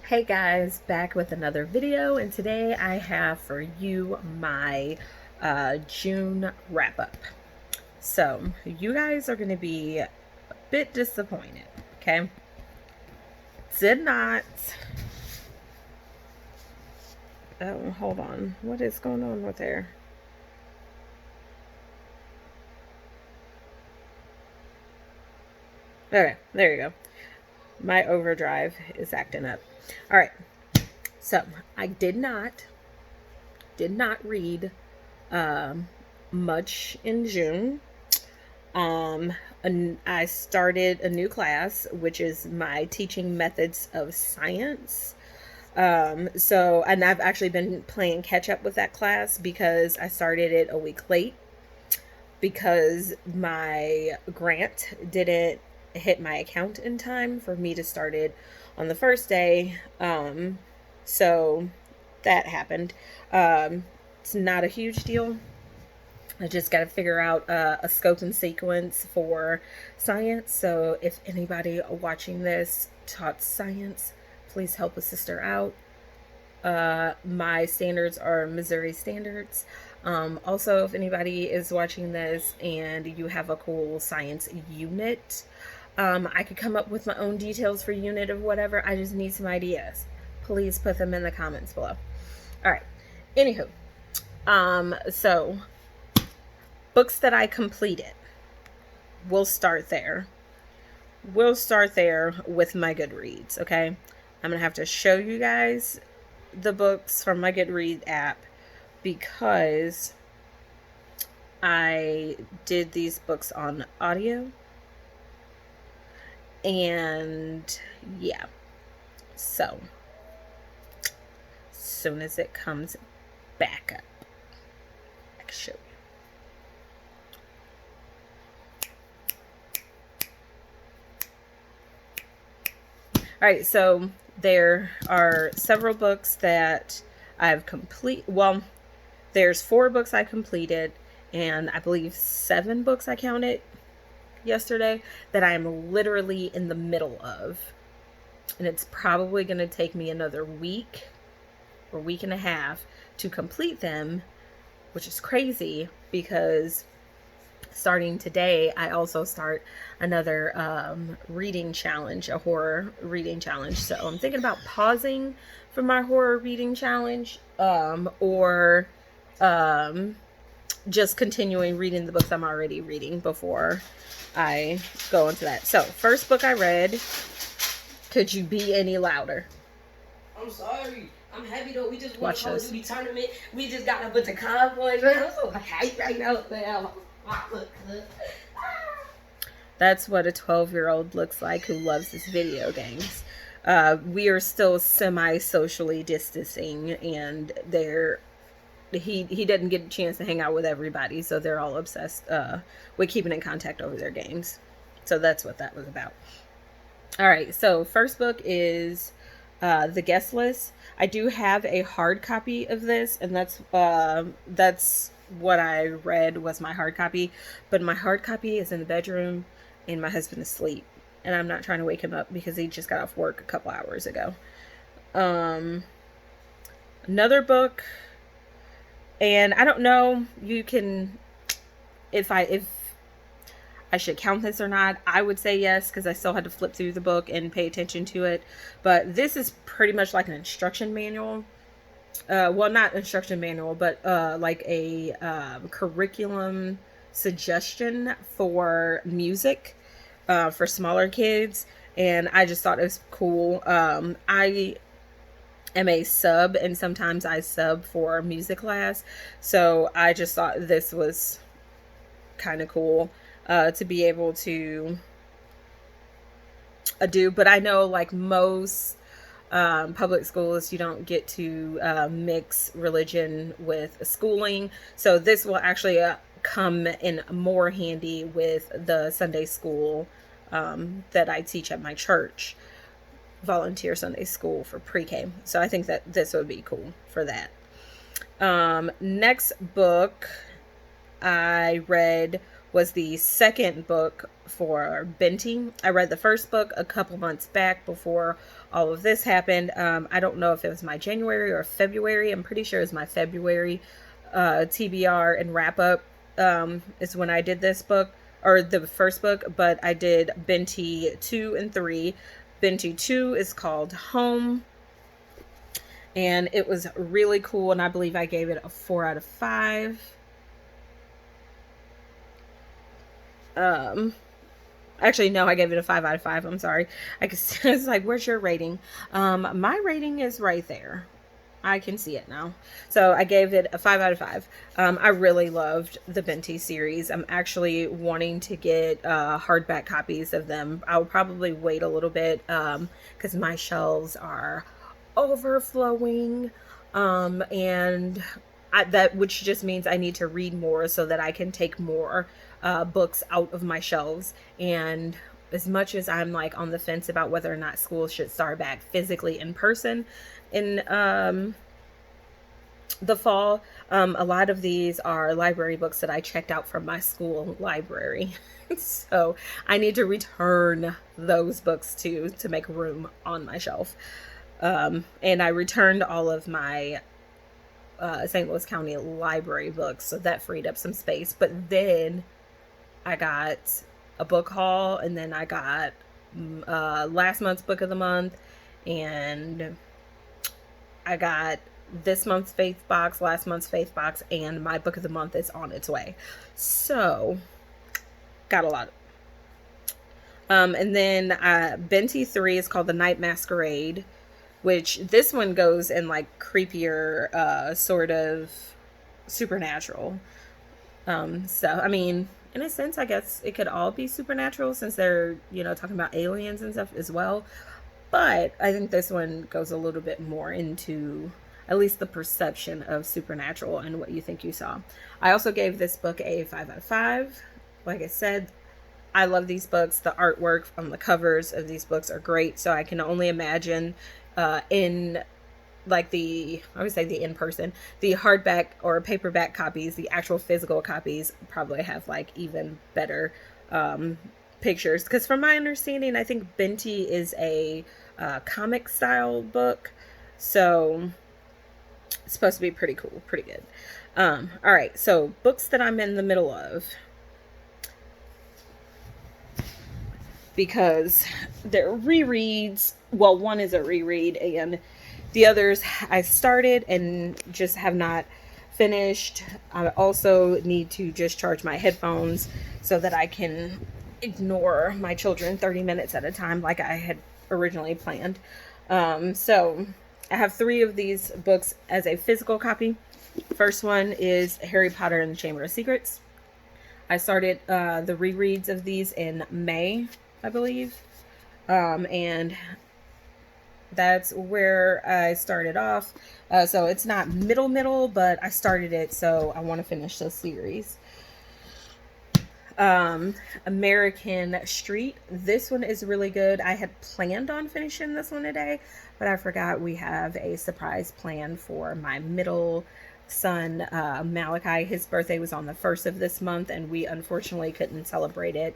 Hey guys, back with another video, and today I have for you my June wrap up. So you guys are going to be a bit disappointed, okay? Did not. Oh, hold on. What is going on with there? Okay, there you go. My overdrive is acting up. All right. So I did not read much in June. I started a new class, which is my teaching methods of science. And I've actually been playing catch up with that class because I started it a week late because my grant didn't hit my account in time for me to start it on the first day. So that happened. It's not a huge deal. I just got to figure out a scope and sequence for science. So if anybody watching this taught science, please help a sister out. My standards are Missouri standards. Also, if anybody is watching this and you have a cool science unit, I could come up with my own details for unit of whatever. I just need some ideas. Please put them in the comments below. All right. Anywho, so books that I completed. We'll start there. We'll start there with my Goodreads, okay? I'm going to have to show you guys the books from my Goodreads app because I did these books on audio. And yeah. So, as soon as it comes back up, I can show you. All right, so there are several books that I've well, there's 4 books I completed, and I believe 7 books I counted yesterday that I am literally in the middle of. And it's probably going to take me another week or week and a half to complete them, which is crazy because starting today, I also start another reading challenge, a horror reading challenge. So I'm thinking about pausing for my horror reading challenge or just continuing reading the books I'm already reading before I go into that. So, first book I read, could you be any louder? I'm sorry. I'm happy though. We just won the Call of Duty tournament. We just got a bunch of convoys. Man, I'm so hyped right now. That's what a 12-year-old looks like who loves his video games. We are still semi-socially distancing, and he doesn't get a chance to hang out with everybody, so they're all obsessed with keeping in contact over their games. So that's what that was about. All right, so first book is The Guest List. I do have a hard copy of this, and that's what I read was my hard copy. But my hard copy is in the bedroom, and my husband is asleep, and I'm not trying to wake him up because he just got off work a couple hours ago. Another book, and I don't know, you can, if I should count this or not. I would say yes, because I still had to flip through the book and pay attention to it. But this is pretty much like an instruction manual. Well, not instruction manual, but like a curriculum suggestion for music for smaller kids. And I just thought it was cool. I am a sub, and sometimes I sub for music class. So I just thought this was kind of cool. To be able to do, but I know like most public schools, you don't get to mix religion with schooling, so this will actually come in more handy with the Sunday school that I teach at my church, volunteer Sunday school for pre-K. So I think that this would be cool for that. Next book I read was the second book for Benty. I read the first book a couple months back before all of this happened. I don't know if it was my January or February. I'm pretty sure it was my February TBR and wrap up is when I did this book, or the first book, but I did Binti 2 and 3. Binti 2 is called Home, and it was really cool, and I believe I gave it a 4 out of 5. Actually, no, I gave it a 5 out of 5. I'm sorry. It's like, where's your rating? My rating is right there. I can see it now. So I gave it a 5 out of 5. I really loved the Binti series. I'm actually wanting to get hardback copies of them. I'll probably wait a little bit because my shelves are overflowing, and that which just means I need to read more so that I can take more books out of my shelves. And as much as I'm like on the fence about whether or not school should start back physically in person in the fall, a lot of these are library books that I checked out from my school library. So I need to return those books to make room on my shelf. And I returned all of my St. Louis County library books, so that freed up some space. But then I got a book haul, and then I got last month's book of the month, and I got this month's faith box, last month's faith box, and my book of the month is on its way. So got a lot. And then Binti 3 is called The Night Masquerade, which this one goes in like creepier sort of supernatural. So I mean, in a sense, I guess it could all be supernatural since they're, talking about aliens and stuff as well. But I think this one goes a little bit more into at least the perception of supernatural and what you think you saw. I also gave this book a 5 out of 5. Like I said, I love these books. The artwork on the covers of these books are great. So I can only imagine in like the in-person, the hardback or paperback copies, the actual physical copies probably have like even better pictures. Because from my understanding, I think Binti is a comic style book. So it's supposed to be pretty cool, pretty good. All right, so books that I'm in the middle of, because they're rereads. Well, one is a reread, and the others I started and just have not finished. I also need to just charge my headphones so that I can ignore my children 30 minutes at a time like I had originally planned. So I have 3 of these books as a physical copy. First one is Harry Potter and the Chamber of Secrets. I started the rereads of these in May, I believe. And that's where I started off. So it's not middle, but I started it, so I want to finish the series. American Street. This one is really good. I had planned on finishing this one today, but I forgot we have a surprise plan for my middle son, Malachi. His birthday was on the 1st of this month, and we unfortunately couldn't celebrate it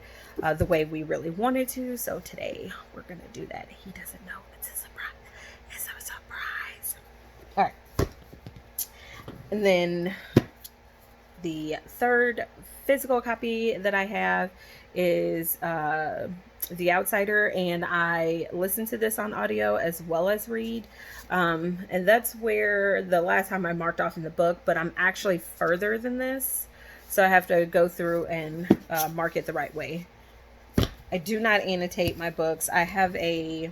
the way we really wanted to. So today we're going to do that. He doesn't know. It's a surprise. It's a surprise. All right. And then the third physical copy that I have is The Outsider, and I listen to this on audio as well as read, and that's where the last time I marked off in the book, but I'm actually further than this, so I have to go through and mark it the right way. I do not annotate my books. I have a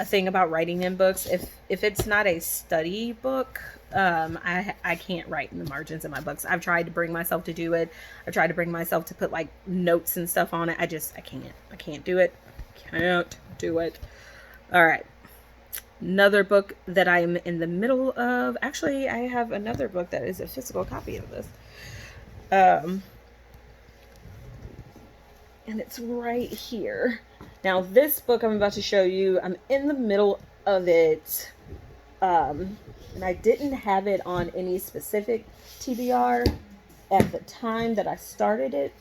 thing about writing in books. If it's not a study book, I can't write in the margins of my books. I've tried to bring myself to do it. I've tried to bring myself to put like notes and stuff on it. I can't do it. Can't do it. All right. Another book that I'm in the middle of. Actually, I have another book that is a physical copy of this. And it's right here. Now, this book I'm about to show you, I'm in the middle of it. And I didn't have it on any specific TBR at the time that I started it.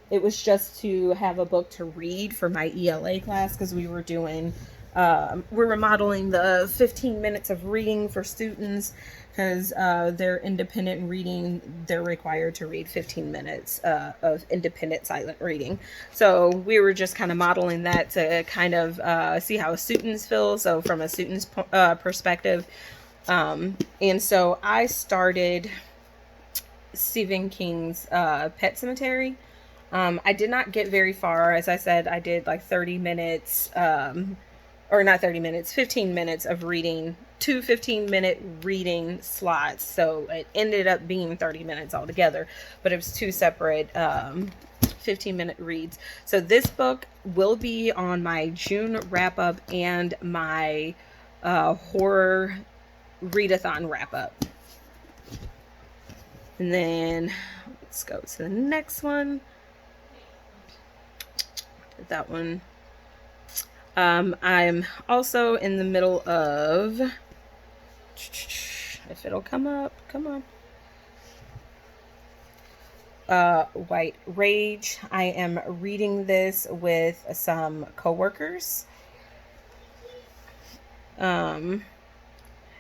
It was just to have a book to read for my ELA class, because we were doing we're remodeling the 15 minutes of reading for students because they're independent reading. They're required to read 15 minutes of independent silent reading. So we were just kind of modeling that to kind of see how students feel. So from a student's perspective. And so I started Stephen King's Pet Sematary. I did not get very far. As I said, I did like 30 minutes, or not 30 minutes, 15 minutes of reading, 2 15-minute reading slots. So it ended up being 30 minutes altogether, but it was 2 separate 15-minute reads. So this book will be on my June wrap-up and my horror readathon wrap-up. And then let's go to the next one. That one. I'm also in the middle of, if it'll come up, come on. White Rage. I am reading this with some coworkers. And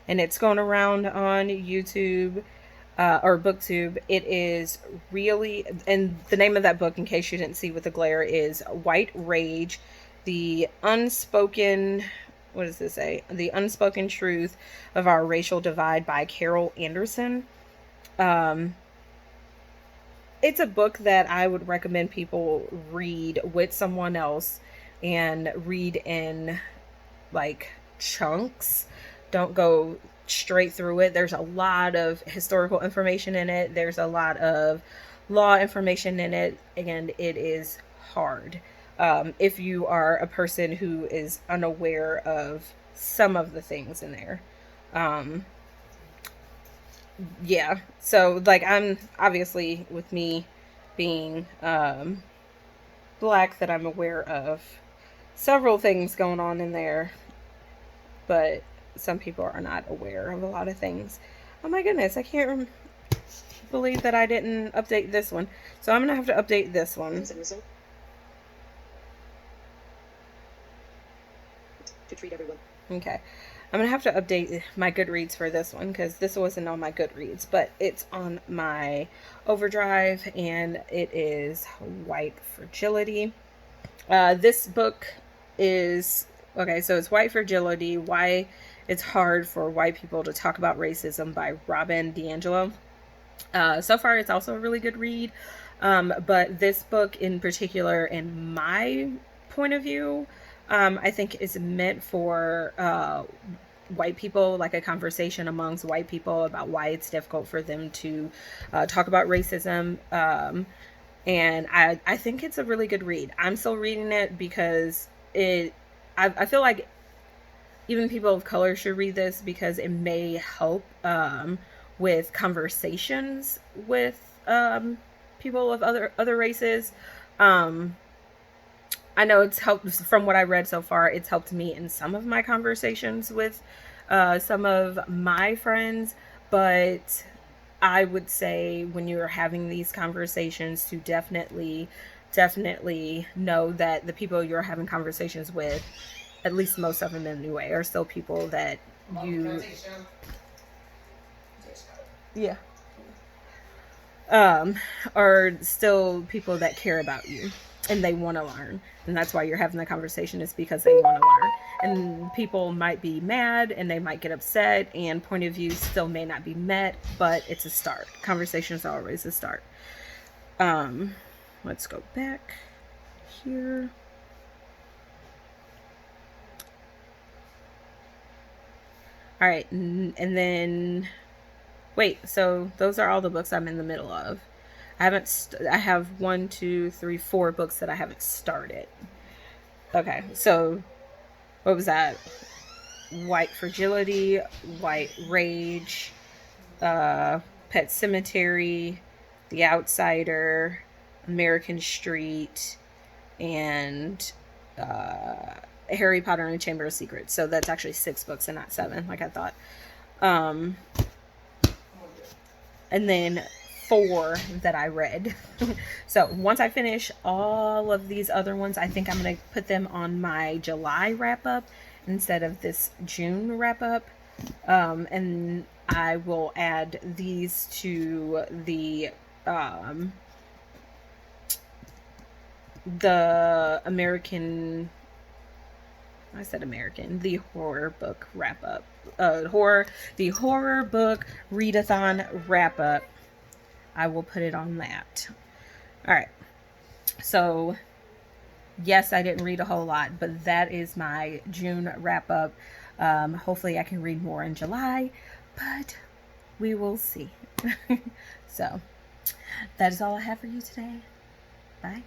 it's going around on YouTube. Or BookTube. It is really, and the name of that book, in case you didn't see with the glare, is White Rage, the unspoken, what does this say? The Unspoken Truth of Our Racial Divide by Carol Anderson. It's a book that I would recommend people read with someone else and read in like chunks. Don't go straight through it. There's a lot of historical information in it. There's a lot of law information in it, and it is hard. If you are a person who is unaware of some of the things in there. Yeah, so like I'm obviously, with me being black, that I'm aware of several things going on in there, but some people are not aware of a lot of things. Oh my goodness, I can't believe that I didn't update this one. So I'm gonna have to update this one. To treat everyone. Okay. I'm gonna have to update my Goodreads for this one because this wasn't on my Goodreads, but it's on my Overdrive, and it is White Fragility. This book is, okay, so it's White Fragility, Why It's Hard for White People to Talk About Racism by Robin DiAngelo. So far, it's also a really good read. But this book in particular, in my point of view, I think is meant for white people, like a conversation amongst white people about why it's difficult for them to talk about racism. And I think it's a really good read. I'm still reading it because I feel like even people of color should read this because it may help with conversations with people of other races. I know it's helped, from what I read so far, it's helped me in some of my conversations with some of my friends, but I would say when you're having these conversations to definitely know that the people you're having conversations with, at least most of them anyway, are still people that you, yeah, are still people that care about you and they want to learn. And that's why you're having the conversation, is because they want to learn. And people might be mad and they might get upset, and point of view still may not be met, but it's a start. Conversations are always a start. Let's go back here. All right, and then wait, so those are all the books I'm in the middle of. I have 4 books that I haven't started. Okay, so what was that? White Fragility, White Rage, Pet Sematary, The Outsider, American Street, and Harry Potter and the Chamber of Secrets. So that's actually 6 books and not 7, like I thought. And then 4 that I read. So once I finish all of these other ones, I think I'm going to put them on my July wrap up instead of this June wrap up. And I will add these to the American, I said American, the horror book wrap up, the horror book readathon wrap up. I will put it on that. All right. So yes, I didn't read a whole lot, but that is my June wrap up. Hopefully I can read more in July, but we will see. So that is all I have for you today. Bye.